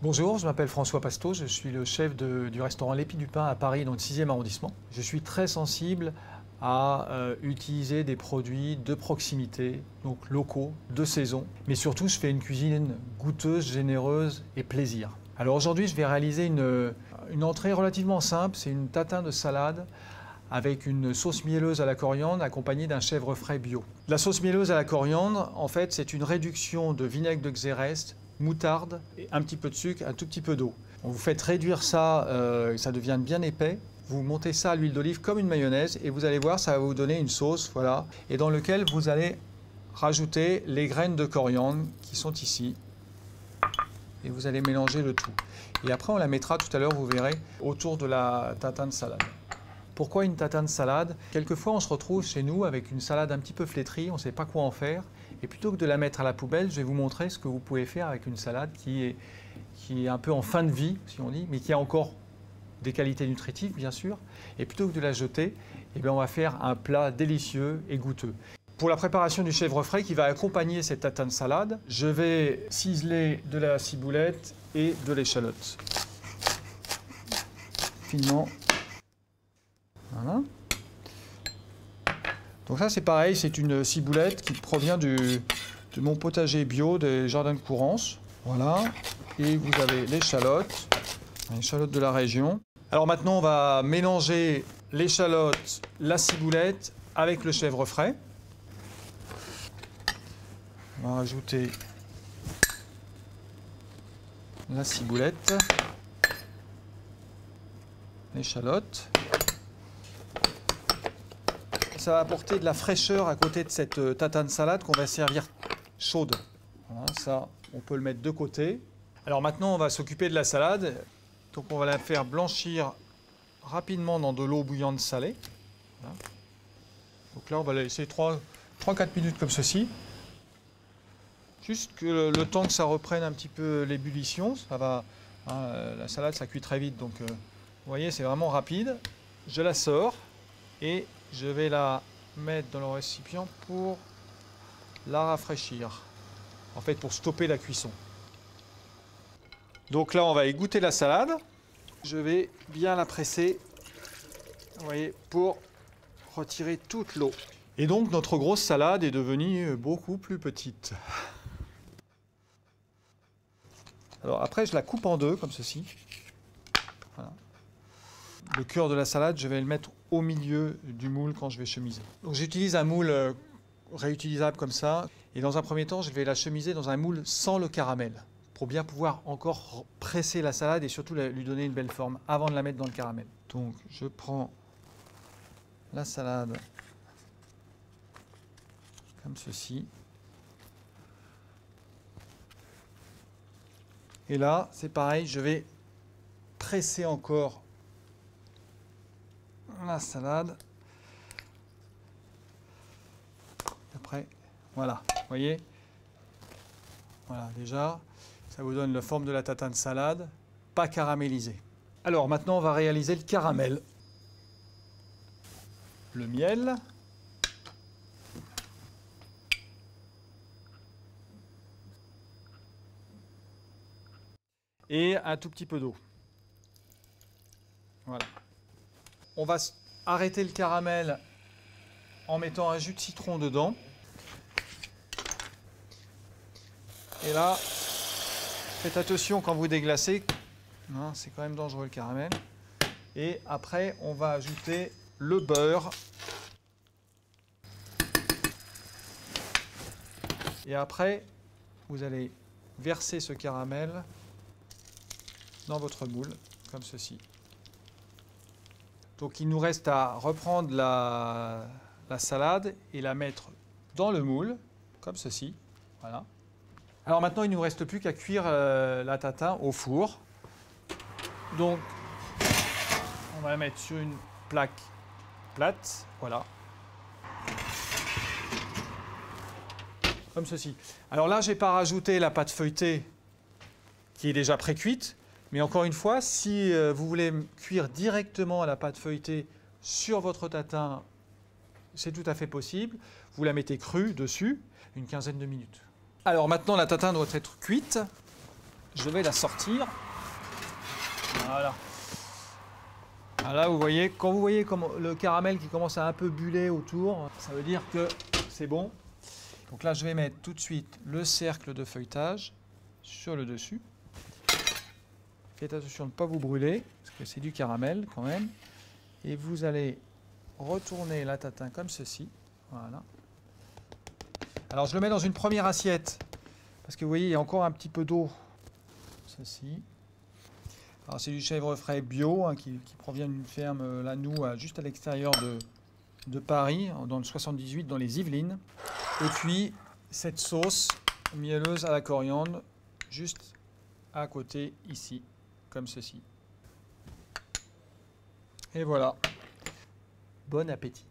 Bonjour, je m'appelle François Pasteau, je suis le chef du restaurant L'Épi du Pain à Paris dans le 6e arrondissement. Je suis très sensible à utiliser des produits de proximité, donc locaux, de saison. Mais surtout, je fais une cuisine goûteuse, généreuse et plaisir. Alors aujourd'hui, je vais réaliser une entrée relativement simple, c'est une tatin de salade avec une sauce mielleuse à la coriandre accompagnée d'un chèvre frais bio. La sauce mielleuse à la coriandre, en fait, c'est une réduction de vinaigre de Xérès, moutarde, et un petit peu de sucre, un tout petit peu d'eau. Vous faites réduire ça, ça devient bien épais. Vous montez ça à l'huile d'olive comme une mayonnaise et vous allez voir, ça va vous donner une sauce, voilà, et dans lequel vous allez rajouter les graines de coriandre qui sont ici. Et vous allez mélanger le tout. Et après, on la mettra tout à l'heure, vous verrez, autour de la tatin de salade. Pourquoi une tatin de salade? Quelquefois, on se retrouve chez nous avec une salade un petit peu flétrie, on ne sait pas quoi en faire. Et plutôt que de la mettre à la poubelle, je vais vous montrer ce que vous pouvez faire avec une salade qui est un peu en fin de vie, si on dit, mais qui a encore des qualités nutritives, bien sûr. Et plutôt que de la jeter, eh bien, on va faire un plat délicieux et goûteux. Pour la préparation du chèvre frais qui va accompagner cette tatin de salade, je vais ciseler de la ciboulette et de l'échalote. Finement. Voilà. Donc ça c'est pareil, c'est une ciboulette qui provient de mon potager bio des jardins de Courrance. Voilà. Et vous avez l'échalote de la région. Alors maintenant on va mélanger l'échalote, la ciboulette avec le chèvre frais. On va rajouter la ciboulette, l'échalote. Ça va apporter de la fraîcheur à côté de cette tatin de salade qu'on va servir chaude. Voilà, ça, on peut le mettre de côté. Alors maintenant, on va s'occuper de la salade. Donc on va la faire blanchir rapidement dans de l'eau bouillante salée. Voilà. Donc là, on va la laisser 3-4 minutes comme ceci. Juste que le temps que ça reprenne un petit peu l'ébullition, ça va. Hein, la salade, ça cuit très vite. Donc vous voyez, c'est vraiment rapide. Je la sors et je vais la mettre dans le récipient pour la rafraîchir. En fait, pour stopper la cuisson. Donc là, on va égoutter la salade. Je vais bien la presser, vous voyez, pour retirer toute l'eau. Et donc, notre grosse salade est devenue beaucoup plus petite. Alors après, je la coupe en deux, comme ceci. Voilà. Le cœur de la salade, je vais le mettre au milieu du moule quand je vais chemiser. Donc j'utilise un moule réutilisable comme ça. Et dans un premier temps, je vais la chemiser dans un moule sans le caramel, pour bien pouvoir encore presser la salade et surtout lui donner une belle forme avant de la mettre dans le caramel. Donc je prends la salade comme ceci. Et là, c'est pareil, je vais presser encore la salade. Après, voilà, vous voyez. Voilà, déjà, ça vous donne la forme de la tatin de salade, pas caramélisée. Alors maintenant, on va réaliser le caramel. Le miel. Et un tout petit peu d'eau. Voilà. On va arrêter le caramel en mettant un jus de citron dedans. Et là, faites attention quand vous déglacez. C'est quand même dangereux le caramel. Et après, on va ajouter le beurre. Et après, vous allez verser ce caramel dans votre moule, comme ceci. Donc il nous reste à reprendre la salade et la mettre dans le moule, comme ceci. Voilà. Alors maintenant, il ne nous reste plus qu'à cuire la tatin au four. Donc, on va la mettre sur une plaque plate, voilà. Comme ceci. Alors là, je n'ai pas rajouté la pâte feuilletée qui est déjà pré-cuite. Mais encore une fois, si vous voulez cuire directement la pâte feuilletée sur votre tatin, c'est tout à fait possible. Vous la mettez crue dessus, une quinzaine de minutes. Alors maintenant, la tatin doit être cuite. je vais la sortir. Voilà. Ah là, vous voyez, quand vous voyez comme le caramel qui commence à un peu buller autour, ça veut dire que c'est bon. Donc là, je vais mettre tout de suite le cercle de feuilletage sur le dessus. Faites attention de ne pas vous brûler, parce que c'est du caramel quand même. Et vous allez retourner la tatin comme ceci. Voilà. Alors je le mets dans une première assiette, parce que vous voyez, il y a encore un petit peu d'eau. Ceci. Alors c'est du chèvre frais bio, hein, qui provient d'une ferme Lanou, juste à l'extérieur de Paris, dans le 78, dans les Yvelines. Et puis cette sauce mielleuse à la coriandre, juste à côté, ici, comme ceci. Et voilà. Bon appétit.